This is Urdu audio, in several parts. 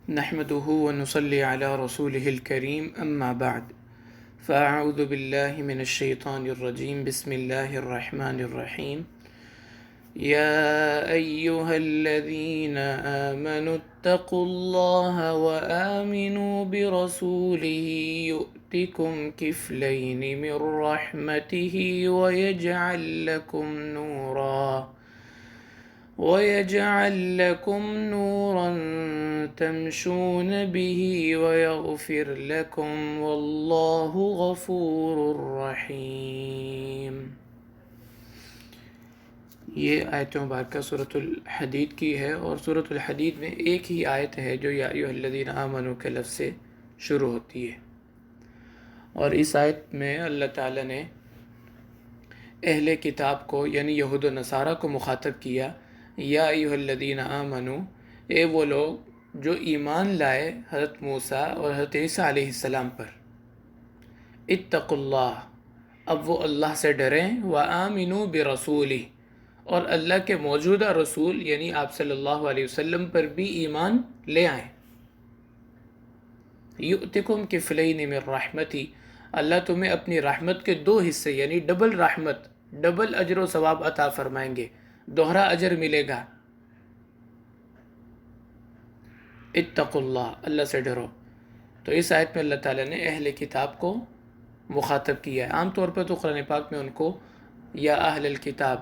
نحمده ونصلي على رسوله الكريم أما بعد فأعوذ بالله من الشيطان الرجيم بسم الله الرحمن الرحيم يا أيها الذين آمنوا اتقوا الله وآمنوا برسوله يؤتكم كفلين من رحمته ويجعل لكم نورا تمشون به ويغفر لكم والله غفور رحيم۔ یہ آیت مبارکہ سورۃ الحدید کی ہے، اور سورۃ الحدید میں ایک ہی آیت ہے جو یا ایھا الذین آمنوا کے لفظ سے شروع ہوتی ہے، اور اس آیت میں اللہ تعالیٰ نے اہل کتاب کو یعنی یہود و نصارہ کو مخاطب کیا، یا ایھا الذین آمنوا، اے وہ لوگ جو ایمان لائے حضرت موسیٰ اور حضرت عیسیٰ علیہ السلام پر، اتقوا اللہ، اب وہ اللہ سے ڈریں، وآمنوا برسولہ، اور اللہ کے موجودہ رسول یعنی آپ صلی اللہ علیہ وسلم پر بھی ایمان لے آئیں۔ یؤتکم کفلین من رحمتی، اللہ تمہیں اپنی رحمت کے دو حصے یعنی ڈبل رحمت، ڈبل اجر و ثواب عطا فرمائیں گے، دوہرا اجر ملے گا۔ اتقوا اللہ، اللہ سے ڈرو۔ تو اس آیت میں اللہ تعالیٰ نے اہل کتاب کو مخاطب کیا ہے۔ عام طور پر تو قرآن پاک میں ان کو یا اہل الکتاب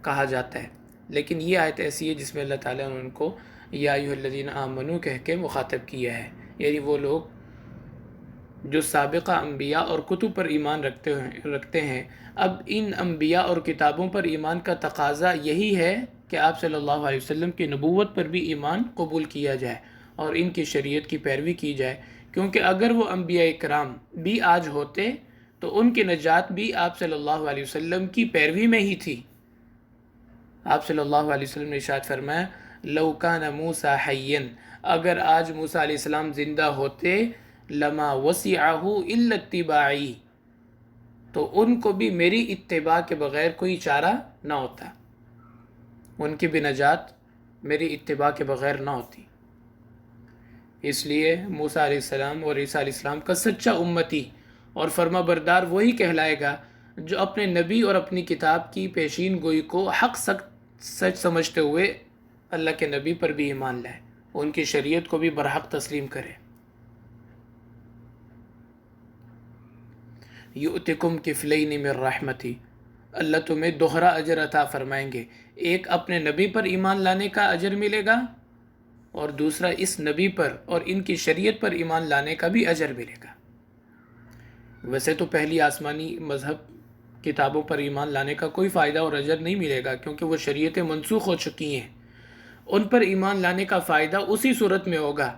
کہا جاتا ہے، لیکن یہ آیت ایسی ہے جس میں اللہ تعالیٰ نے ان کو یا ایھا الذین آمنوا کہہ کے مخاطب کیا ہے، یعنی وہ لوگ جو سابقہ انبیاء اور کتب پر ایمان رکھتے ہیں۔ اب ان انبیاء اور کتابوں پر ایمان کا تقاضا یہی ہے کہ آپ صلی اللہ علیہ وسلم کی نبوت پر بھی ایمان قبول کیا جائے اور ان کی شریعت کی پیروی کی جائے، کیونکہ اگر وہ انبیاء کرام بھی آج ہوتے تو ان کی نجات بھی آپ صلی اللہ علیہ وسلم کی پیروی میں ہی تھی۔ آپ صلی اللہ علیہ وسلم نے ارشاد فرمایا، لو کان موسیٰ حیا، اگر آج موسیٰ علیہ السلام زندہ ہوتے، لما وسعہ الا اتباعی، تو ان کو بھی میری اتباع کے بغیر کوئی چارہ نہ ہوتا، ان کی بھی نجات میری اتباع کے بغیر نہ ہوتی۔ اس لیے موسیٰ علیہ السلام اور عیسیٰ علیہ السلام کا سچا امتی اور فرما بردار وہی کہلائے گا جو اپنے نبی اور اپنی کتاب کی پیشین گوئی کو حق سچ سمجھتے ہوئے اللہ کے نبی پر بھی ایمان لائے، ان کی شریعت کو بھی برحق تسلیم کرے۔ یؤتکم کفلین من رحمتی، اللہ تمہیں دوہرا اجر عطا فرمائیں گے، ایک اپنے نبی پر ایمان لانے کا اجر ملے گا، اور دوسرا اس نبی پر اور ان کی شریعت پر ایمان لانے کا بھی اجر ملے گا۔ ویسے تو پہلی آسمانی مذہب کتابوں پر ایمان لانے کا کوئی فائدہ اور اجر نہیں ملے گا، کیونکہ وہ شریعتیں منسوخ ہو چکی ہیں۔ ان پر ایمان لانے کا فائدہ اسی صورت میں ہوگا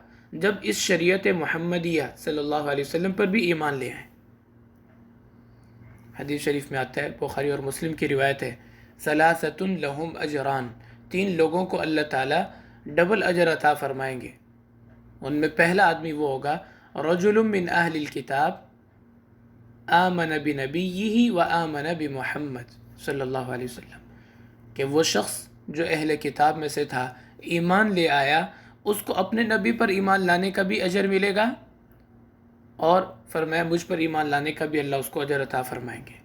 جب اس شریعت محمدیہ صلی اللہ علیہ وسلم پر بھی ایمان لے آئیں۔ حدیث شریف میں آتا ہے، بخاری اور مسلم کی روایت ہے، ثلاثۃ لہم اجران، تین لوگوں کو اللہ تعالیٰ ڈبل اجر عطا فرمائیں گے۔ ان میں پہلا آدمی وہ ہوگا، رجل من اہل الکتاب آمن بنبیہ و آمن بمحمد صلی اللہ علیہ وسلم، کہ وہ شخص جو اہل کتاب میں سے تھا ایمان لے آیا، اس کو اپنے نبی پر ایمان لانے کا بھی اجر ملے گا، اور فرمایا مجھ پر ایمان لانے کا بھی اللہ اس کو اجر عطا فرمائیں گے۔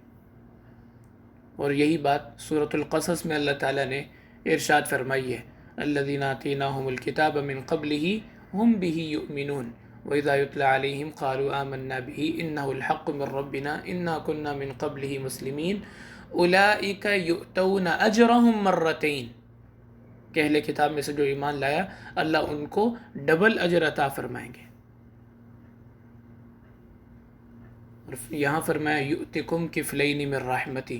اور یہی بات سورۃ القصص میں اللہ تعالیٰ نے ارشاد فرمائی ہے، الذین آتیناہم الکتاب من قبلہ ہم بہ یؤمنون وَإِذَا يُتْلَى عَلَيْهِمْ قَالُوا آمَنَّا بِهِ إِنَّهُ الْحَقُّ مِنْ رَبِّنَا إِنَّا كُنَّا مِنْ قَبْلِهِ مُسْلِمِينَ أُولَئِكَ يُؤْتَوْنَ أَجْرَهُمْ مَرَّتَيْنِ، کہ اہل کتاب میں سے جو ایمان لایا اللہ ان کو ڈبل اجر عطا فرمائیں گے۔ اور یہاں فرمایا یؤتکم کفلین من رحمتی،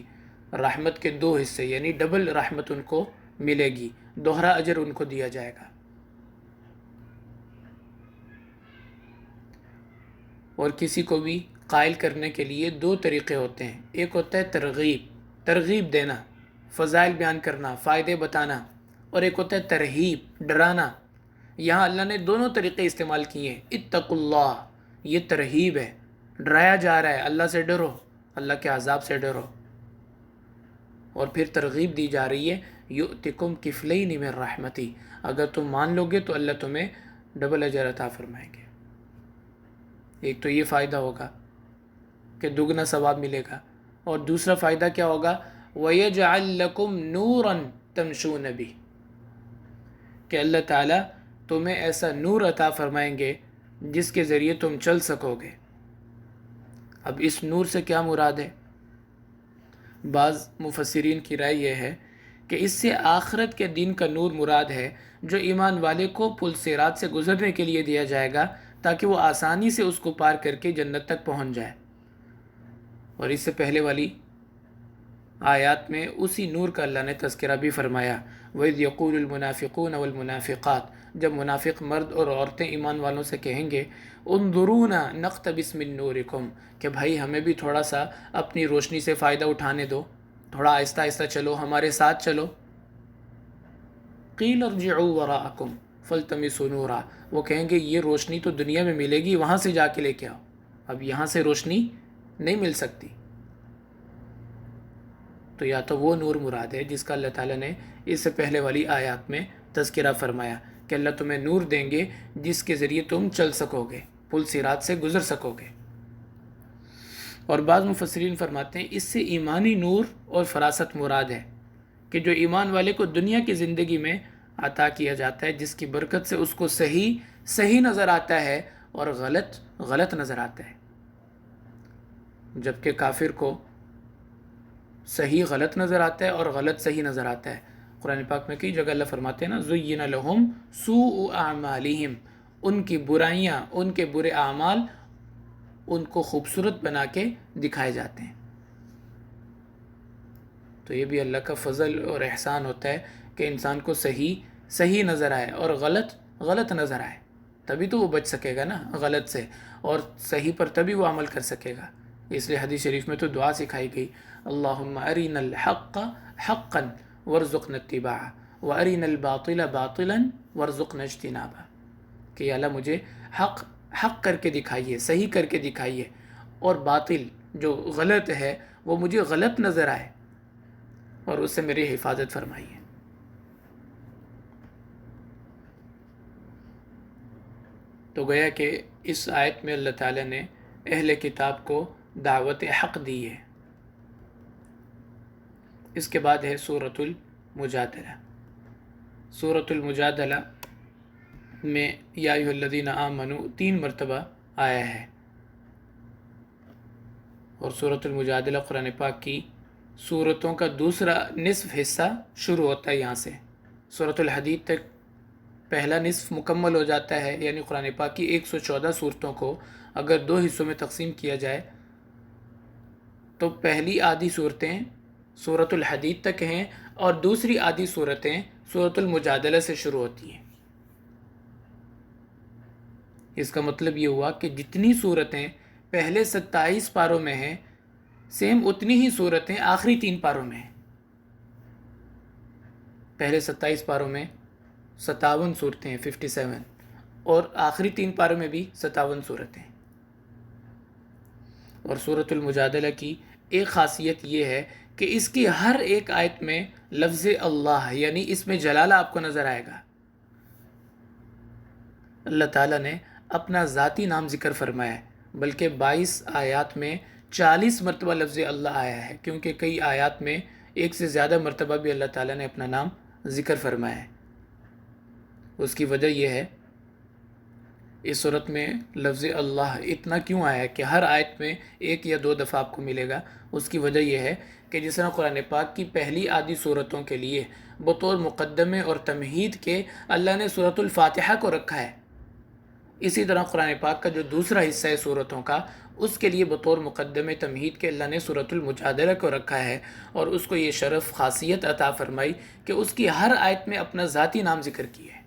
رحمت کے دو حصے یعنی ڈبل رحمت ان کو ملے گی، دوہرا اجر ان کو دیا جائے گا۔ اور کسی کو بھی قائل کرنے کے لیے دو طریقے ہوتے ہیں، ایک ہوتا ہے ترغیب دینا، فضائل بیان کرنا، فائدے بتانا، اور ایک ہوتا ہے ترہیب، ڈرانا۔ یہاں اللہ نے دونوں طریقے استعمال کیے ہیں۔ اتقوا اللہ، یہ ترہیب ہے، ڈرایا جا رہا ہے اللہ سے ڈرو، اللہ کے عذاب سے ڈرو۔ اور پھر ترغیب دی جا رہی ہے، یؤتکم کفلین من رحمتی، اگر تم مان لو گے تو اللہ تمہیں ڈبل اجر عطا فرمائیں گے۔ ایک تو یہ فائدہ ہوگا کہ دگنا ثواب ملے گا، اور دوسرا فائدہ کیا ہوگا؟ وَيَجْعَلْ لَكُمْ نُورًا تَمْشُونَ بِهِ، کہ اللہ تعالیٰ تمہیں ایسا نور عطا فرمائیں گے جس کے ذریعے تم چل سکو گے۔ اب اس نور سے کیا مراد ہے؟ بعض مفسرین کی رائے یہ ہے کہ اس سے آخرت کے دین کا نور مراد ہے، جو ایمان والے کو پل صراط سے گزرنے کے لیے دیا جائے گا تاکہ وہ آسانی سے اس کو پار کر کے جنت تک پہنچ جائے۔ اور اس سے پہلے والی آیات میں اسی نور کا اللہ نے تذکرہ بھی فرمایا، وَإِذْ يَقُولُ الْمُنَافِقُونَ وَالْمُنَافِقَاتُ، جب منافق مرد اور عورتیں ایمان والوں سے کہیں گے انظرونا نقتبس من نورکم، کہ بھائی ہمیں بھی تھوڑا سا اپنی روشنی سے فائدہ اٹھانے دو، تھوڑا آہستہ آہستہ چلو، ہمارے ساتھ چلو۔ قیل ارجعوا وراءکم فالتمسوا نورا، وہ کہیں گے یہ روشنی تو دنیا میں ملے گی، وہاں سے جا کے لے کے آؤ، اب یہاں سے روشنی نہیں مل سکتی۔ تو یا تو وہ نور مراد ہے جس کا اللہ تعالیٰ نے اس سے پہلے والی آیات میں تذکرہ فرمایا کہ اللہ تمہیں نور دیں گے جس کے ذریعے تم چل سکو گے، پل صراط سے گزر سکو گے۔ اور بعض مفسرین فرماتے ہیں اس سے ایمانی نور اور فراست مراد ہے، کہ جو ایمان والے کو دنیا کی زندگی میں عطا کیا جاتا ہے، جس کی برکت سے اس کو صحیح نظر آتا ہے اور غلط نظر آتا ہے، جبکہ کافر کو صحیح غلط نظر آتا ہے اور غلط صحیح نظر آتا ہے۔ قرآن پاک میں کئی جگہ اللہ فرماتے ہیں نا، زُيِّنَ لَهُمْ سُوءُ أَعْمَالِهِمْ، ان کی برائیاں، ان کے برے اعمال ان کو خوبصورت بنا کے دکھائے جاتے ہیں۔ تو یہ بھی اللہ کا فضل اور احسان ہوتا ہے کہ انسان کو صحیح نظر آئے اور غلط نظر آئے، تبھی تو وہ بچ سکے گا نا غلط سے، اور صحیح پر تبھی وہ عمل کر سکے گا۔ اس لیے حدیث شریف میں تو دعا سکھائی گئی، اللہم ارنا الحق حقا وارزقنا اتباعہ وارنا الباطل باطلا وارزقنا اجتنابہ، کہ یا اللہ مجھے حق کر کے دکھائیے، صحیح کر کے دکھائیے، اور باطل جو غلط ہے وہ مجھے غلط نظر آئے اور اس سے میری حفاظت فرمائیے۔ تو گویا کہ اس آیت میں اللہ تعالیٰ نے اہل کتاب کو دعوت حق دی ہے۔ اس کے بعد ہے سورۃ المجادلہ۔ سورۃ المجادلہ میں یا ایھا الذین آمنوا 3 مرتبہ آیا ہے، اور سورۃ المجادلہ قرآن پاک کی سورتوں کا دوسرا نصف حصہ شروع ہوتا ہے یہاں سے۔ سورۃ الحدید تک پہلا نصف مکمل ہو جاتا ہے، یعنی قرآن پاک کی 114 صورتوں کو اگر 2 حصوں میں تقسیم کیا جائے تو پہلی آدھی صورتیں سورۃ الحدید تک ہیں، اور دوسری آدھی صورتیں سورۃ المجادلہ سے شروع ہوتی ہیں۔ اس کا مطلب یہ ہوا کہ جتنی صورتیں پہلے 27 پاروں میں ہیں، سیم اتنی ہی صورتیں آخری 3 پاروں میں ہیں۔ پہلے 27 پاروں میں 57 صورتیں ہیں، 57، اور آخری 3 پاروں میں بھی 57 صورتیں ہیں۔ اور سورۃ المجادلہ کی ایک خاصیت یہ ہے کہ اس کی ہر ایک آیت میں لفظ اللہ، یعنی اس میں جلالہ آپ کو نظر آئے گا۔ اللہ تعالیٰ نے اپنا ذاتی نام ذکر فرمایا ہے، بلکہ 22 آیات میں 40 مرتبہ لفظ اللہ آیا ہے، کیونکہ کئی آیات میں 1 سے زیادہ مرتبہ بھی اللہ تعالیٰ نے اپنا نام ذکر فرمایا ہے۔ اس کی وجہ یہ ہے، اس صورت میں لفظ اللہ اتنا کیوں آیا ہے کہ ہر آیت میں 1 یا 2 دفعہ آپ کو ملے گا؟ اس کی وجہ یہ ہے کہ جس طرح قرآن پاک کی پہلی آدھی صورتوں کے لیے بطور مقدمے اور تمہید کے اللہ نے سورۃ الفاتحہ کو رکھا ہے، اسی طرح قرآن پاک کا جو دوسرا حصہ ہے صورتوں کا، اس کے لیے بطور مقدمے تمہید کے اللہ نے سورۃ المجادلہ کو رکھا ہے، اور اس کو یہ شرف خاصیت عطا فرمائی کہ اس کی ہر آیت میں اپنا ذاتی نام ذکر کیا ہے۔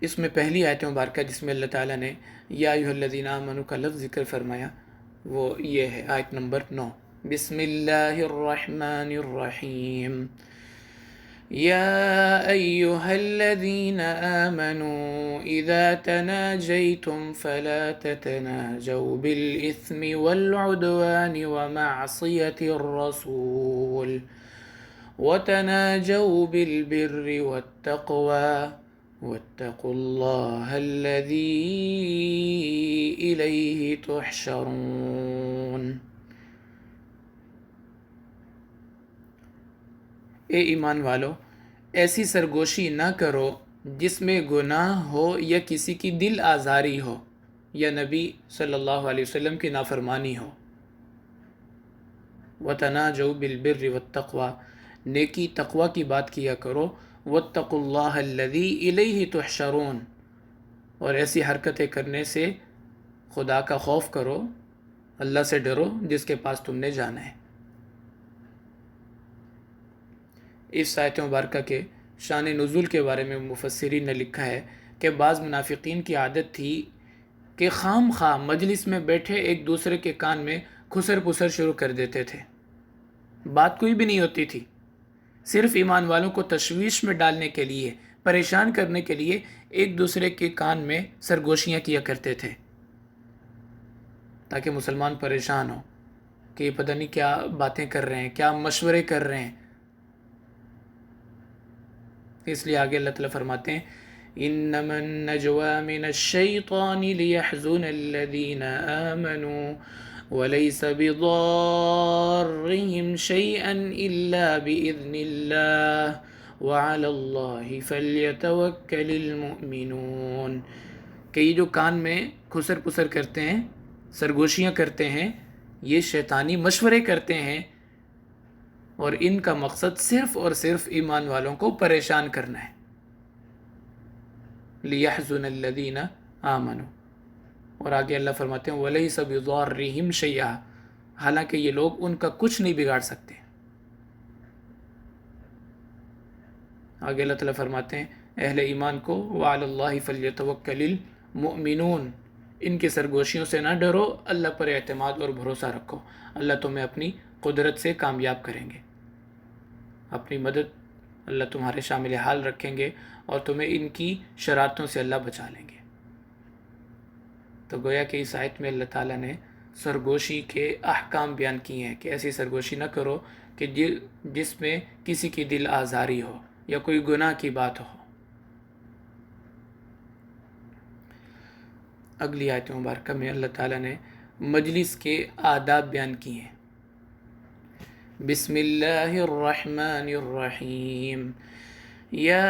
اس میں پہلی آیت مبارکہ جس میں اللہ تعالیٰ نے یا ایھا الذین آمنوا کا لفظ ذکر فرمایا، وہ یہ ہے آیت نمبر 9، بسم اللہ الرحمن الرحیم، یا ایھا الذین آمنوا اذا تناجیتم فلا تتناجوا بالإثم والعدوان ومعصیة الرسول وتناجوا بالبر والتقوى واتقوا الله الذي إليه تحشرون۔ اے ایمان والو، ایسی سرگوشی نہ کرو جس میں گناہ ہو یا کسی کی دل آزاری ہو یا نبی صلی اللہ علیہ وسلم کی نافرمانی ہو۔ وتناجوا بالبر والتقوى، نیکی تقوی کی بات کیا کرو۔ واتقوا اللہ الذی الیہ تحشرون، اور ایسی حرکتیں کرنے سے خدا کا خوف کرو، اللہ سے ڈرو جس کے پاس تم نے جانا ہے۔ اس آیت مبارکہ کے شان نزول کے بارے میں مفسرین نے لکھا ہے کہ بعض منافقین کی عادت تھی کہ خام خواہ مجلس میں بیٹھے ایک دوسرے کے کان میں کھسر پسر شروع کر دیتے تھے۔ بات کوئی بھی نہیں ہوتی تھی، صرف ایمان والوں کو تشویش میں ڈالنے کے لیے، پریشان کرنے کے لیے ایک دوسرے کے کان میں سرگوشیاں کیا کرتے تھے تاکہ مسلمان پریشان ہو کہ یہ پتہ نہیں کیا باتیں کر رہے ہیں، کیا مشورے کر رہے ہیں۔ اس لیے آگے اللہ تعالیٰ فرماتے ہیں انما النجوى من الشیطان لیحزن الذین آمنوا وليس بضارهم شيئا إلا بإذن الله وعلى الله فليتوكل المؤمنون، کہ یہ جو کان میں کھسر پسر کرتے ہیں، سرگوشیاں کرتے ہیں، یہ شیطانی مشورے کرتے ہیں، اور ان کا مقصد صرف اور صرف ایمان والوں کو پریشان کرنا ہے۔ لیحزن الذین آمنوا، اور آگے اللہ فرماتے ہیں وَلَيْسَ بِضَارِّهِمْ شَيْئًا، حالانکہ یہ لوگ ان کا کچھ نہیں بگاڑ سکتے۔ آگے اللہ تعالیٰ فرماتے ہیں اہل ایمان کو وَعَلَى اللَّهِ فَلْيَتَوَكَّلِ الْمُؤْمِنُونَ، ان کی سرگوشیوں سے نہ ڈرو، اللہ پر اعتماد اور بھروسہ رکھو، اللہ تمہیں اپنی قدرت سے کامیاب کریں گے، اپنی مدد اللہ تمہارے شامل حال رکھیں گے، اور تمہیں ان کی شرارتوں سے اللہ بچا لیں گے۔ تو گویا کہ اس آیت میں اللہ تعالیٰ نے سرگوشی کے احکام بیان کیے ہیں کہ ایسی سرگوشی نہ کرو کہ جس میں کسی کی دل آزاری ہو یا کوئی گناہ کی بات ہو۔ اگلی آیت مبارکہ میں اللہ تعالیٰ نے مجلس کے آداب بیان کیے ہیں۔ بسم اللہ الرحمن الرحیم یا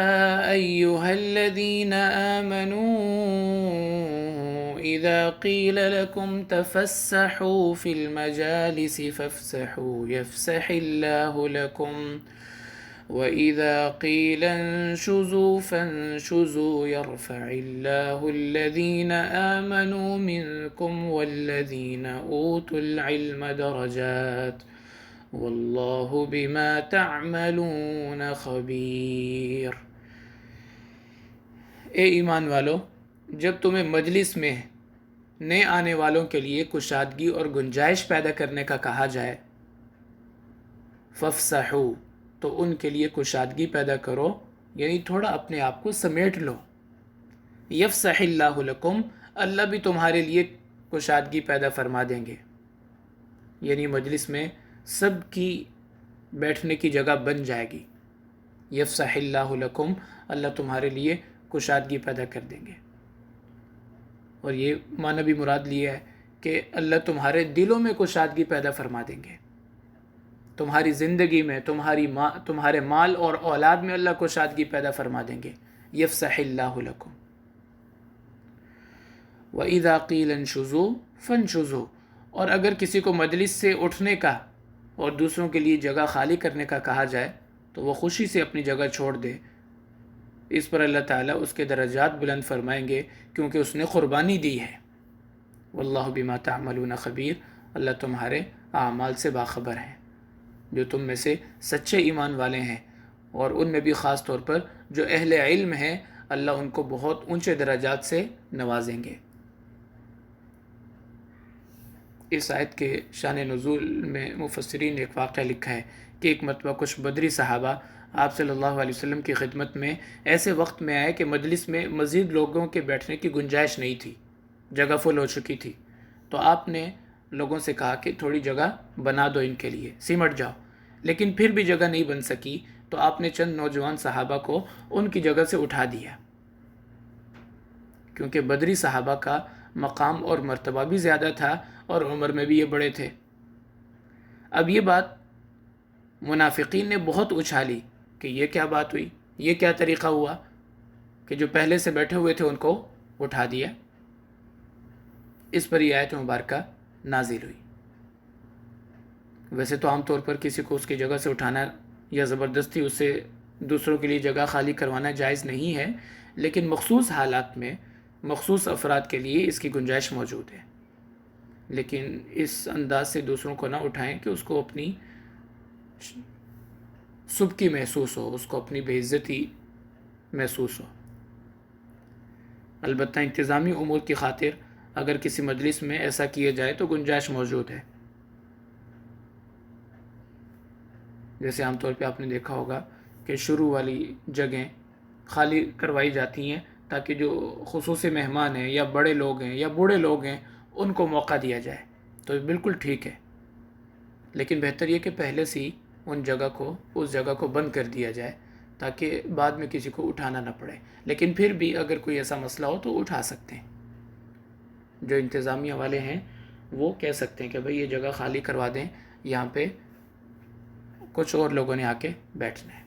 ایہا الذین آمنوا اذا قیل لکم تفسحوا فی المجالس فافسحوا یفسح اللہ لکم وَإِذَا قِيلَ انشُزُوا فَانشُزُوا يَرْفَعِ اللَّهُ الَّذِينَ آمَنُوا مِنكُمْ وَالَّذِينَ أُوتُوا الْعِلْمَ دَرَجَاتٍ وَاللَّهُ بِمَا تَعْمَلُونَ خَبِيرٌ۔ اے ایمان والو، جب تمہیں مجلس میں نئے آنے والوں کے لیے کشادگی اور گنجائش پیدا کرنے کا کہا جائے، فَافْسَحُوا، تو ان کے لیے کشادگی پیدا کرو، یعنی تھوڑا اپنے آپ کو سمیٹ لو۔ یفسح اللہ لکم، اللہ بھی تمہارے لیے کشادگی پیدا فرما دیں گے، یعنی مجلس میں سب کی بیٹھنے کی جگہ بن جائے گی۔ یفسح اللہ لکم، اللہ تمہارے لیے کشادگی پیدا کر دیں گے، اور یہ معنی بھی مراد لیا ہے کہ اللہ تمہارے دلوں میں کشادگی پیدا فرما دیں گے، تمہاری زندگی میں، تمہارے مال اور اولاد میں اللہ کشادگی پیدا فرما دیں گے۔ یفسح اللہ لکم۔ وَإِذَا قِيلَ انشُزُوا فَانشُزُوا، اور اگر کسی کو مجلس سے اٹھنے کا اور دوسروں کے لیے جگہ خالی کرنے کا کہا جائے تو وہ خوشی سے اپنی جگہ چھوڑ دے۔ اس پر اللہ تعالیٰ اس کے درجات بلند فرمائیں گے کیونکہ اس نے قربانی دی ہے۔ واللہ بما تعملون خبیر، اللہ تمہارے اعمال سے باخبر ہے۔ جو تم میں سے سچے ایمان والے ہیں، اور ان میں بھی خاص طور پر جو اہل علم ہیں، اللہ ان کو بہت اونچے درجات سے نوازیں گے۔ اس آیت کے شان نزول میں مفسرین نے ایک واقعہ لکھا ہے کہ ایک مرتبہ کچھ بدری صحابہ آپ صلی اللہ علیہ وسلم کی خدمت میں ایسے وقت میں آئے کہ مجلس میں مزید لوگوں کے بیٹھنے کی گنجائش نہیں تھی، جگہ فل ہو چکی تھی، تو آپ نے لوگوں سے کہا کہ تھوڑی جگہ بنا دو ان کے لیے، سمٹ جاؤ۔ لیکن پھر بھی جگہ نہیں بن سکی تو آپ نے چند نوجوان صحابہ کو ان کی جگہ سے اٹھا دیا، کیونکہ بدری صحابہ کا مقام اور مرتبہ بھی زیادہ تھا اور عمر میں بھی یہ بڑے تھے۔ اب یہ بات منافقین نے بہت اچھالی کہ یہ کیا بات ہوئی، یہ کیا طریقہ ہوا کہ جو پہلے سے بیٹھے ہوئے تھے ان کو اٹھا دیا۔ اس پر یہ آیت مبارکہ نازل ہوئی۔ ویسے تو عام طور پر کسی کو اس کی جگہ سے اٹھانا یا زبردستی اس سے دوسروں کے لیے جگہ خالی کروانا جائز نہیں ہے، لیکن مخصوص حالات میں مخصوص افراد کے لیے اس کی گنجائش موجود ہے۔ لیکن اس انداز سے دوسروں کو نہ اٹھائیں کہ اس کو اپنی سبکی محسوس ہو، اس کو اپنی بے عزتی محسوس ہو۔ البتہ انتظامی امور کی خاطر اگر کسی مجلس میں ایسا کیا جائے تو گنجائش موجود ہے۔ جیسے عام طور پہ آپ نے دیکھا ہوگا کہ شروع والی جگہیں خالی کروائی جاتی ہیں تاکہ جو خصوصی مہمان ہیں یا بڑے لوگ ہیں یا بوڑھے لوگ ہیں ان کو موقع دیا جائے، تو بالکل ٹھیک ہے۔ لیکن بہتر یہ کہ پہلے سے ہی اس جگہ کو بند کر دیا جائے تاکہ بعد میں کسی کو اٹھانا نہ پڑے۔ لیکن پھر بھی اگر کوئی ایسا مسئلہ ہو تو اٹھا سکتے ہیں، جو انتظامیہ والے ہیں وہ کہہ سکتے ہیں کہ بھئی یہ جگہ خالی کروا دیں، یہاں پہ کچھ اور لوگوں نے آ کے بیٹھنا ہے۔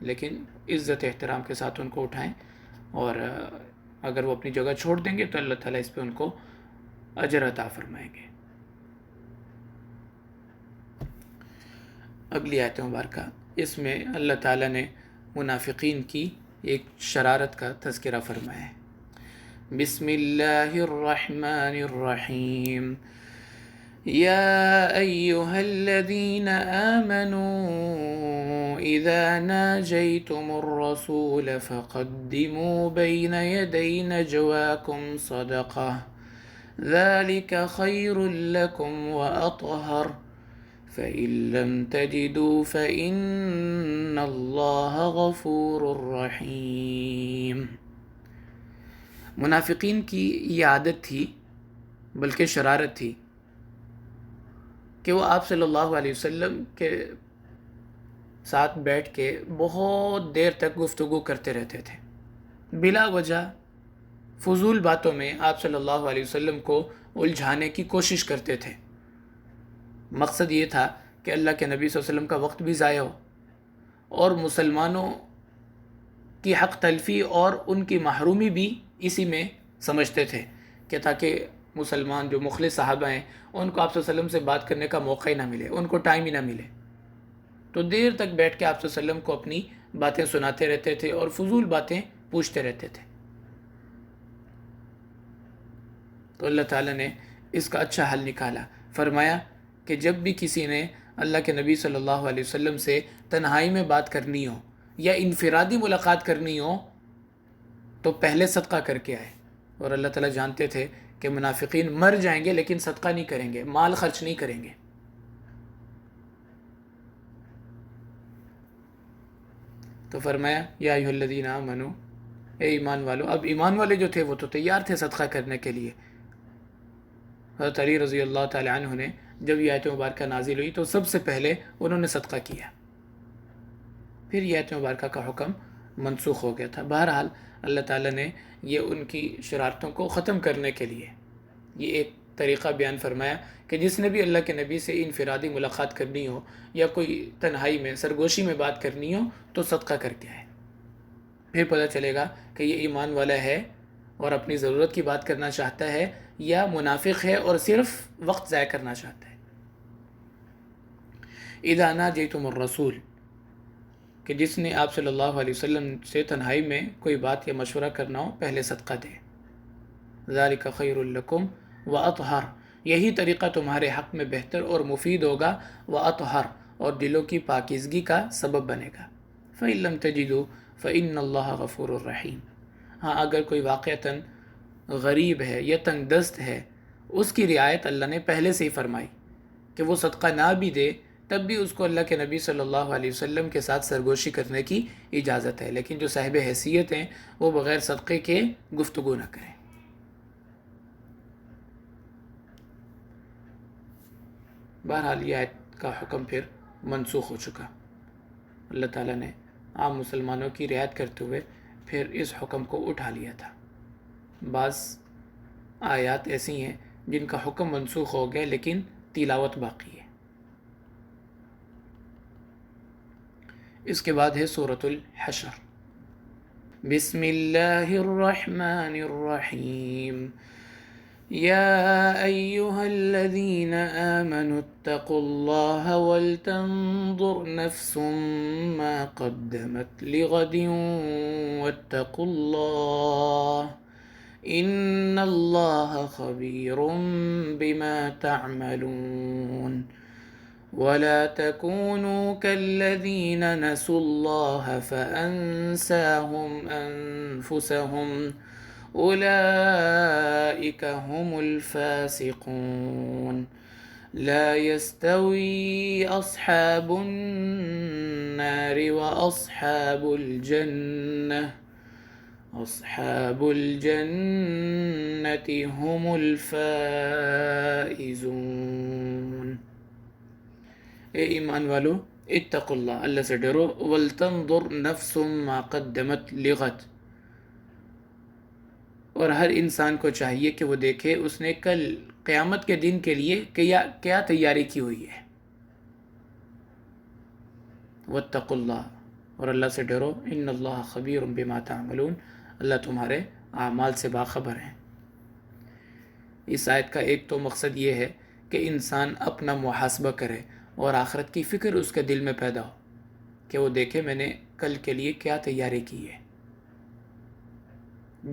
لیکن عزت احترام کے ساتھ ان کو اٹھائیں، اور اگر وہ اپنی جگہ چھوڑ دیں گے تو اللہ تعالیٰ اس پہ ان کو اجر عطا فرمائیں گے۔ اگلی آیت مبارکہ، اس میں اللہ تعالیٰ نے منافقین کی ایک شرارت کا تذکرہ فرمایا ہے۔ بسم اللہ الرحمن الرحیم، یا ایہا الذین آمنوا اذا ناجیتم الرسول فقدموا بین یدی نجواکم صدقہ ذلک خیر لکم واطہر فَإِن لَّمْ تَجِدُوا فَإِنَّ اللَّهَ غَفُورٌ رَّحِيمٌ۔ منافقین کی یہ عادت تھی، بلکہ شرارت تھی، کہ وہ آپ صلی اللہ علیہ وسلم کے ساتھ بیٹھ کے بہت دیر تک گفتگو کرتے رہتے تھے، بلا وجہ فضول باتوں میں آپ صلی اللہ علیہ وسلم کو الجھانے کی کوشش کرتے تھے۔ مقصد یہ تھا کہ اللہ کے نبی صلی اللہ علیہ وسلم کا وقت بھی ضائع ہو، اور مسلمانوں کی حق تلفی اور ان کی محرومی بھی اسی میں سمجھتے تھے، کہ تاکہ مسلمان جو مخلص صحابہ ہیں ان کو آپ صلی اللہ علیہ وسلم سے بات کرنے کا موقع ہی نہ ملے، ان کو ٹائم ہی نہ ملے، تو دیر تک بیٹھ کے آپ صلی اللہ علیہ وسلم کو اپنی باتیں سناتے رہتے تھے اور فضول باتیں پوچھتے رہتے تھے۔ تو اللہ تعالیٰ نے اس کا اچھا حل نکالا، فرمایا کہ جب بھی کسی نے اللہ کے نبی صلی اللہ علیہ وسلم سے تنہائی میں بات کرنی ہو یا انفرادی ملاقات کرنی ہو تو پہلے صدقہ کر کے آئے۔ اور اللہ تعالیٰ جانتے تھے کہ منافقین مر جائیں گے لیکن صدقہ نہیں کریں گے، مال خرچ نہیں کریں گے۔ تو فرمایا یا ایھا الذین آمنوا، اے ایمان والو۔ اب ایمان والے جو تھے وہ تو تیار تھے صدقہ کرنے کے لیے۔ حضرت علی رضی اللہ تعالی عنہ نے جب یہ آیت مبارکہ نازل ہوئی تو سب سے پہلے انہوں نے صدقہ کیا، پھر یہ آیت مبارکہ کا حکم منسوخ ہو گیا تھا۔ بہرحال اللہ تعالیٰ نے یہ ان کی شرارتوں کو ختم کرنے کے لیے یہ ایک طریقہ بیان فرمایا کہ جس نے بھی اللہ کے نبی سے انفرادی ملاقات کرنی ہو یا کوئی تنہائی میں سرگوشی میں بات کرنی ہو تو صدقہ کر کے آئے، پھر پتہ چلے گا کہ یہ ایمان والا ہے اور اپنی ضرورت کی بات کرنا چاہتا ہے یا منافق ہے اور صرف وقت ضائع کرنا چاہتا ہے۔ اذا ناجیتم الرسول، کہ جس نے آپ صلی اللہ علیہ وسلم سے تنہائی میں کوئی بات یا مشورہ کرنا ہو پہلے صدقہ دے۔ ذالک خیر لکم واطہر، یہی طریقہ تمہارے حق میں بہتر اور مفید ہوگا، واطہر، اور دلوں کی پاکیزگی کا سبب بنے گا۔ فإن لم تجدوا فإن اللہ غفور الرحیم، ہاں اگر کوئی واقعتاً غریب ہے یا تنگ دست ہے، اس کی رعایت اللہ نے پہلے سے ہی فرمائی کہ وہ صدقہ نہ بھی دے تب بھی اس کو اللہ کے نبی صلی اللہ علیہ وسلم کے ساتھ سرگوشی کرنے کی اجازت ہے، لیکن جو صاحب حیثیت ہیں وہ بغیر صدقے کے گفتگو نہ کریں۔ بہرحال یہ آیت کا حکم پھر منسوخ ہو چکا۔ اللہ تعالیٰ نے عام مسلمانوں کی رعایت کرتے ہوئے پھر اس حکم کو اٹھا لیا تھا۔ بعض آیات ایسی ہیں جن کا حکم منسوخ ہو گیا لیکن تلاوت باقی ہے۔ اس کے بعد ہے سورۃ الحشر۔ بسم اللہ الرحمن الرحیم یا ایہا الذین آمنوا اتقوا اللہ ولتنظر نفس ما قدمت لغد واتقوا اللہ ان اللہ خبیر بما تعملون ولا تكونوا كالذين نسوا الله فأنساهم أنفسهم أولئك هم الفاسقون لا يستوي أصحاب النار وأصحاب الجنة أصحاب الجنة هم الفائزون۔ اے ایمان والو اتقوا اللہ سے ڈرو، ولتنظر نفس ما قدمت لغد، اور ہر انسان کو چاہیے کہ وہ دیکھے اس نے کل قیامت کے دن کے لیے کیا تیاری کی ہوئی ہے۔ واتقوا اللہ، اور اللہ سے ڈرو، ان اللہ خبیر بما تعملون، اللہ تمہارے اعمال سے باخبر ہیں۔ اس آیت کا ایک تو مقصد یہ ہے کہ انسان اپنا محاسبہ کرے اور آخرت کی فکر اس کے دل میں پیدا ہو کہ وہ دیکھے میں نے کل کے لیے کیا تیاری کی ہے۔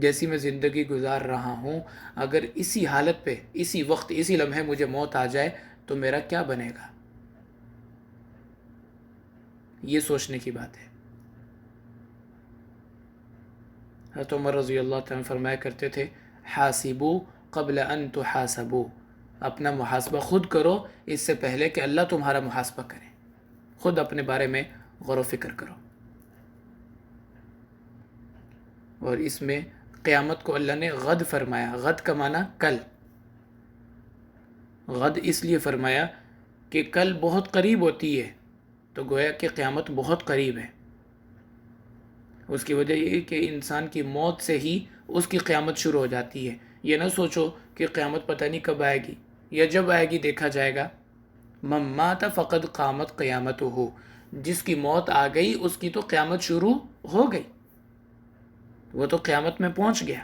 جیسی میں زندگی گزار رہا ہوں، اگر اسی حالت پہ اسی وقت اسی لمحے مجھے موت آ جائے تو میرا کیا بنے گا، یہ سوچنے کی بات ہے۔ حضرت عمر رضی اللہ تعالیٰ فرمایا کرتے تھے، حاسبو قبل ان تحاسبو، اپنا محاسبہ خود کرو اس سے پہلے کہ اللہ تمہارا محاسبہ کرے، خود اپنے بارے میں غور و فکر کرو۔ اور اس میں قیامت کو اللہ نے غد فرمایا، غد کا معنی کل، غد اس لیے فرمایا کہ کل بہت قریب ہوتی ہے، تو گویا کہ قیامت بہت قریب ہے۔ اس کی وجہ یہ کہ انسان کی موت سے ہی اس کی قیامت شروع ہو جاتی ہے۔ یہ نہ سوچو کہ قیامت پتہ نہیں کب آئے گی، یا جب آئے گی دیکھا جائے گا۔ من مات فقد قامت قیامتہ، جس کی موت آ گئی اس کی تو قیامت شروع ہو گئی، وہ تو قیامت میں پہنچ گیا۔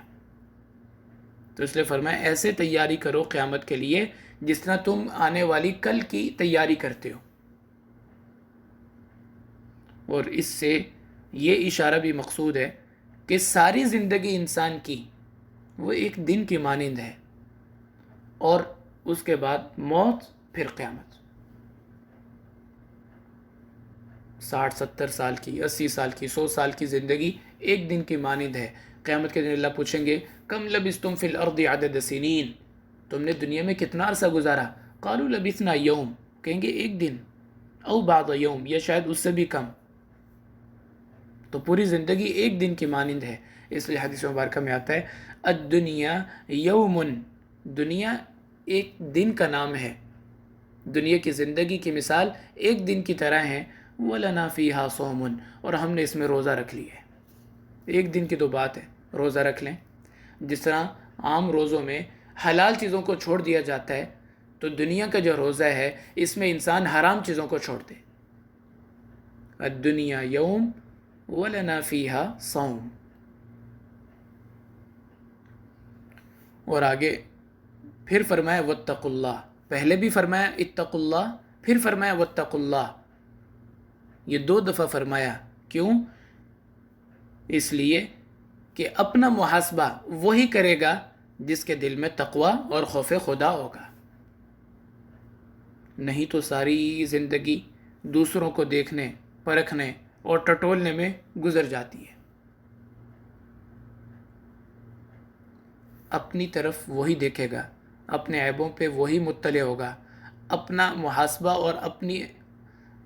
تو اس لیے فرمایا ایسے تیاری کرو قیامت کے لیے جس طرح تم آنے والی کل کی تیاری کرتے ہو۔ اور اس سے یہ اشارہ بھی مقصود ہے کہ ساری زندگی انسان کی وہ ایک دن کی مانند ہے، اور اس کے بعد موت، پھر قیامت۔ 60 70 سال کی، 80 سال کی، 100 سال کی زندگی ایک دن کی مانند ہے۔ قیامت کے دن اللہ پوچھیں گے کم لبثتم فی الارض عدد سنین، تم نے دنیا میں کتنا عرصہ گزارا؟ قالوا لبثنا یوم، کہیں گے ایک دن، او بعض یوم، یا شاید اس سے بھی کم۔ تو پوری زندگی ایک دن کی مانند ہے۔ اس لیے حدیث مبارکہ میں آتا ہے الدنیا یوم، دنیا ایک دن کا نام ہے، دنیا کی زندگی کی مثال ایک دن کی طرح ہے۔ وَلَنَا فِيهَا صَوْمٌ، اور ہم نے اس میں روزہ رکھ لی ہے۔ ایک دن کی تو بات ہے، روزہ رکھ لیں۔ جس طرح عام روزوں میں حلال چیزوں کو چھوڑ دیا جاتا ہے، تو دنیا کا جو روزہ ہے اس میں انسان حرام چیزوں کو چھوڑ دے۔ الدنیا یوم وَلَنَا فِيهَا صَوْم۔ اور آگے پھر فرمایا واتقوا اللہ، پہلے بھی فرمایا اتقوا اللہ، پھر فرمایا واتقوا اللہ، یہ 2 دفعہ فرمایا۔ کیوں؟ اس لیے کہ اپنا محاسبہ وہی کرے گا جس کے دل میں تقوی اور خوف خدا ہوگا، نہیں تو ساری زندگی دوسروں کو دیکھنے، پرکھنے اور ٹٹولنے میں گزر جاتی ہے۔ اپنی طرف وہی دیکھے گا، اپنے عیبوں پہ وہی مطلع ہوگا، اپنا محاسبہ اور اپنی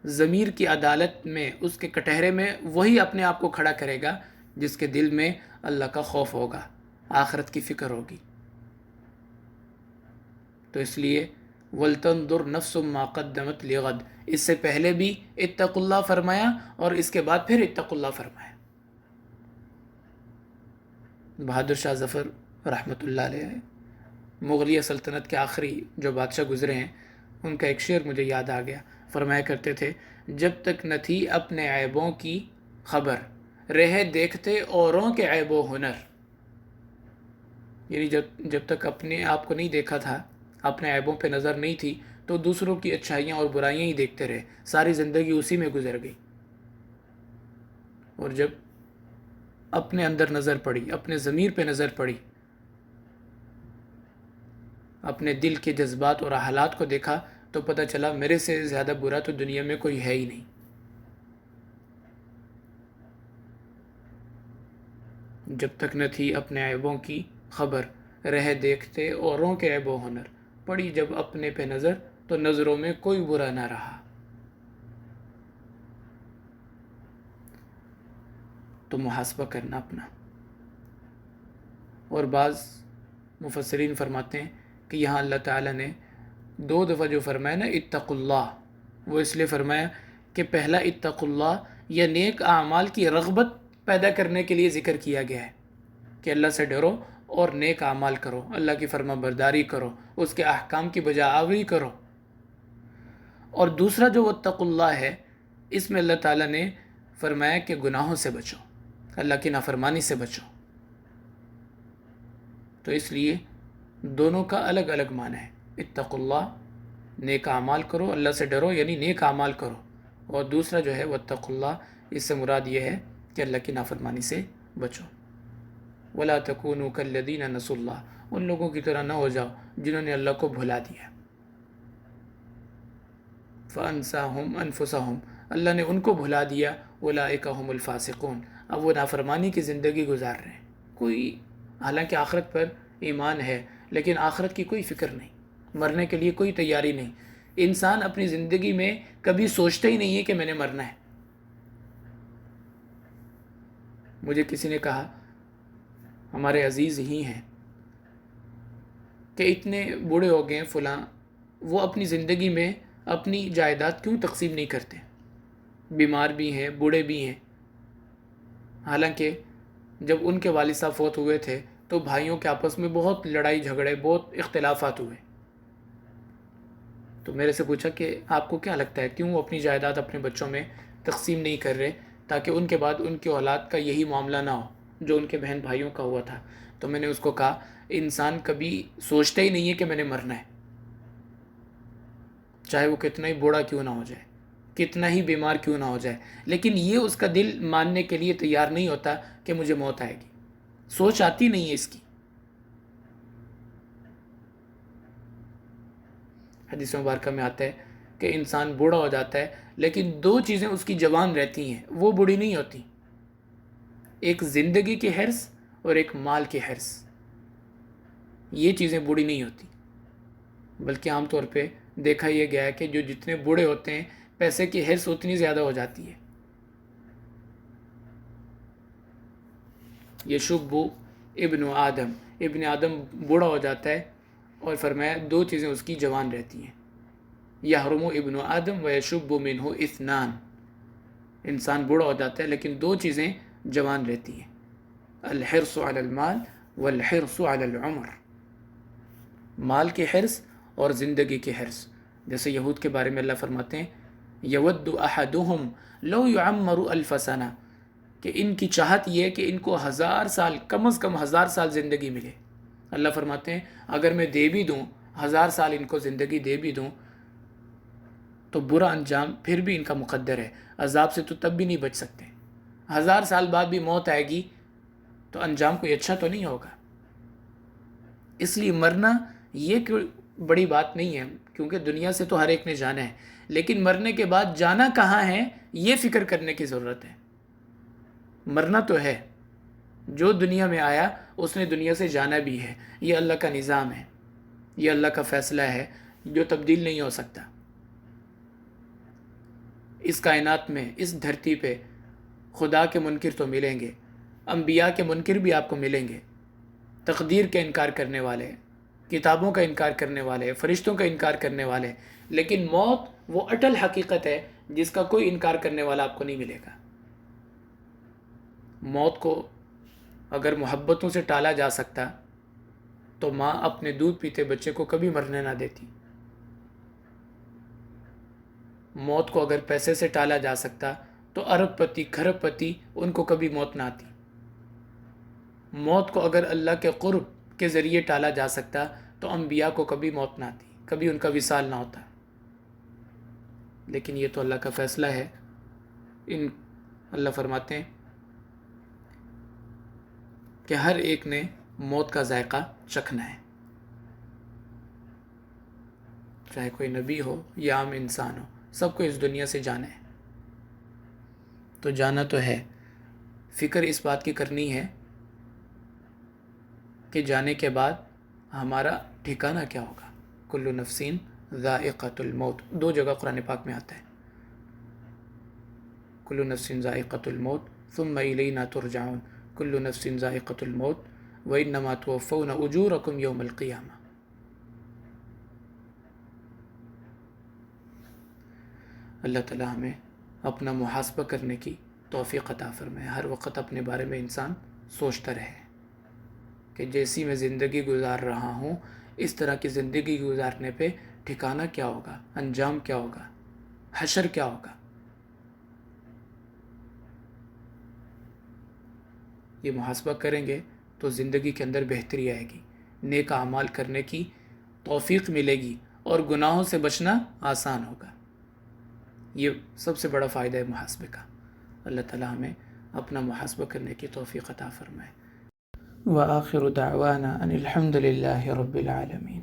ضمیر کی عدالت میں، اس کے کٹہرے میں وہی اپنے آپ کو کھڑا کرے گا جس کے دل میں اللہ کا خوف ہوگا، آخرت کی فکر ہوگی۔ تو اس لیے وَلْتَنْظُرْ نَفْسٌ مَا قَدَّمَتْ لِغَدٍ، اس سے پہلے بھی اتقوا اللہ فرمایا اور اس کے بعد پھر اتقوا اللہ فرمایا۔ بہادر شاہ ظفر رحمۃ اللہ علیہ مغلیہ سلطنت کے آخری جو بادشاہ گزرے ہیں، ان کا ایک شعر مجھے یاد آ گیا۔ فرمایا کرتے تھے، جب تک نہ تھی اپنے عیبوں کی خبر، رہے دیکھتے اوروں کے عیب و ہنر۔ یعنی جب تک اپنے آپ کو نہیں دیکھا تھا، اپنے عیبوں پہ نظر نہیں تھی، تو دوسروں کی اچھائیاں اور برائیاں ہی دیکھتے رہے، ساری زندگی اسی میں گزر گئی۔ اور جب اپنے اندر نظر پڑی، اپنے ضمیر پہ نظر پڑی، اپنے دل کے جذبات اور حالات کو دیکھا، تو پتہ چلا میرے سے زیادہ برا تو دنیا میں کوئی ہے ہی نہیں۔ جب تک نہ تھی اپنے عیبوں کی خبر، رہ دیکھتے اوروں کے عیب و ہنر، پڑی جب اپنے پہ نظر تو نظروں میں کوئی برا نہ رہا۔ تو محاسبہ کرنا اپنا۔ اور بعض مفسرین فرماتے ہیں کہ یہاں اللہ تعالیٰ نے 2 دفعہ جو فرمایا نا اتقوا اللہ، وہ اس لیے فرمایا کہ پہلا اتقوا اللہ یا نیک اعمال کی رغبت پیدا کرنے کے لیے ذکر کیا گیا ہے کہ اللہ سے ڈرو اور نیک اعمال کرو، اللہ کی فرما برداری کرو، اس کے احکام کی بجا آوری کرو۔ اور دوسرا جو واتقوا اللہ ہے، اس میں اللہ تعالیٰ نے فرمایا کہ گناہوں سے بچو، اللہ کی نافرمانی سے بچو۔ تو اس لیے دونوں کا الگ الگ معنی ہے۔ اتقوا اللہ، نیک اعمال کرو، اللہ سے ڈرو یعنی نیک اعمال کرو، اور دوسرا جو ہے واتقوا اللہ، اس سے مراد یہ ہے کہ اللہ کی نافرمانی سے بچو۔ ولا تکونوا کالذین نسوا اللہ، ان لوگوں کی طرح نہ ہو جاؤ جنہوں نے اللہ کو بھلا دیا۔ فانساہم انفسہم، اللہ نے ان کو بھلا دیا۔ اولئک هم الفاسقون، اب وہ نافرمانی کی زندگی گزار رہے ہیں۔ کوئی حالانکہ آخرت پر ایمان ہے، لیکن آخرت کی کوئی فکر نہیں، مرنے کے لیے کوئی تیاری نہیں۔ انسان اپنی زندگی میں کبھی سوچتا ہی نہیں ہے کہ میں نے مرنا ہے۔ مجھے کسی نے کہا، ہمارے عزیز ہی ہیں، کہ اتنے بوڑھے ہو گئے فلاں، وہ اپنی زندگی میں اپنی جائیداد کیوں تقسیم نہیں کرتے؟ بیمار بھی ہیں، بوڑھے بھی ہیں۔ حالانکہ جب ان کے والد صاحب فوت ہوئے تھے تو بھائیوں کے آپس میں بہت لڑائی جھگڑے، بہت اختلافات ہوئے۔ تو میرے سے پوچھا کہ آپ کو کیا لگتا ہے کیوں وہ اپنی جائیداد اپنے بچوں میں تقسیم نہیں کر رہے، تاکہ ان کے بعد ان کی اولاد کا یہی معاملہ نہ ہو جو ان کے بہن بھائیوں کا ہوا تھا؟ تو میں نے اس کو کہا، انسان کبھی سوچتا ہی نہیں ہے کہ میں نے مرنا ہے، چاہے وہ کتنا ہی بوڑھا کیوں نہ ہو جائے، کتنا ہی بیمار کیوں نہ ہو جائے، لیکن یہ اس کا دل ماننے کے لیے تیار نہیں ہوتا کہ مجھے موت آئے گی، سوچ آتی نہیں ہے اس کی۔ حدیث مبارکہ میں آتا ہے کہ انسان بوڑھا ہو جاتا ہے لیکن 2 چیزیں اس کی جوان رہتی ہیں، وہ بوڑھی نہیں ہوتی، ایک زندگی کی حرص اور ایک مال کی حرص۔ یہ چیزیں بوڑھی نہیں ہوتی، بلکہ عام طور پہ دیکھا یہ گیا ہے کہ جو جتنے بوڑھے ہوتے ہیں پیسے کی حرص اتنی زیادہ ہو جاتی ہے۔ یشب ابن آدم، ابن آدم بوڑھا ہو جاتا ہے، اور فرمایا 2 چیزیں اس کی جوان رہتی ہیں، یحرم ابن آدم و یشب منہ اثنان، انسان بوڑھا ہو جاتا ہے لیکن 2 چیزیں جوان رہتی ہیں، الحرص علی المال والحرص علی العمر، مال کی حرص اور زندگی کی حرص۔ جیسے یہود کے بارے میں اللہ فرماتے ہیں، یود احدہم لو یعمر الف سنہ، کہ ان کی چاہت یہ ہے کہ ان کو 1000 سال، کم از کم 1000 سال زندگی ملے۔ اللہ فرماتے ہیں اگر میں دے بھی دوں 1000 سال ان کو زندگی دے بھی دوں تو برا انجام پھر بھی ان کا مقدر ہے، عذاب سے تو تب بھی نہیں بچ سکتے، 1000 سال بعد بھی موت آئے گی تو انجام کوئی اچھا تو نہیں ہوگا۔ اس لیے مرنا یہ کوئی بڑی بات نہیں ہے، کیونکہ دنیا سے تو ہر ایک نے جانا ہے، لیکن مرنے کے بعد جانا کہاں ہے یہ فکر کرنے کی ضرورت ہے۔ مرنا تو ہے، جو دنیا میں آیا اس نے دنیا سے جانا بھی ہے، یہ اللہ کا نظام ہے، یہ اللہ کا فیصلہ ہے جو تبدیل نہیں ہو سکتا۔ اس کائنات میں، اس دھرتی پہ خدا کے منکر تو ملیں گے، انبیاء کے منکر بھی آپ کو ملیں گے، تقدیر کا انکار کرنے والے، کتابوں کا انکار کرنے والے، فرشتوں کا انکار کرنے والے، لیکن موت وہ اٹل حقیقت ہے جس کا کوئی انکار کرنے والا آپ کو نہیں ملے گا۔ موت کو اگر محبتوں سے ٹالا جا سکتا تو ماں اپنے دودھ پیتے بچے کو کبھی مرنے نہ دیتی۔ موت کو اگر پیسے سے ٹالا جا سکتا تو ارب پتی کھرب پتی ان کو کبھی موت نہ آتی۔ موت کو اگر اللہ کے قرب کے ذریعے ٹالا جا سکتا تو انبیاء کو کبھی موت نہ آتی، کبھی ان کا وصال نہ ہوتا۔ لیکن یہ تو اللہ کا فیصلہ ہے۔ اللہ فرماتے ہیں کہ ہر ایک نے موت کا ذائقہ چکھنا ہے، چاہے کوئی نبی ہو یا عام انسان ہو، سب کو اس دنیا سے جانا ہے۔ تو جانا تو ہے، فکر اس بات کی کرنی ہے کہ جانے کے بعد ہمارا ٹھکانہ کیا ہوگا۔ کل نفسین ذائقۃ الموت، 2 جگہ قرآن پاک میں آتا ہے، کل نفسین ذائقۃ الموت ثم الینا ترجعون، کل نفسین ذائقۃ الموت وانما توفون اجورکم یوم القیامہ۔ اللہ تعالی ہمیں اپنا محاسبہ کرنے کی توفیق عطا فرمائے۔ ہر وقت اپنے بارے میں انسان سوچتا رہے کہ جیسی میں زندگی گزار رہا ہوں اس طرح کی زندگی گزارنے پہ ٹھکانہ کیا ہوگا، انجام کیا ہوگا، حشر کیا ہوگا۔ یہ محاسبہ کریں گے تو زندگی کے اندر بہتری آئے گی، نیک اعمال کرنے کی توفیق ملے گی اور گناہوں سے بچنا آسان ہوگا۔ یہ سب سے بڑا فائدہ ہے محاسبے کا۔ اللہ تعالی ہمیں اپنا محاسبہ کرنے کی توفیق عطا فرمائے۔ وآخر دعوانا ان الحمد للہ رب العالمین۔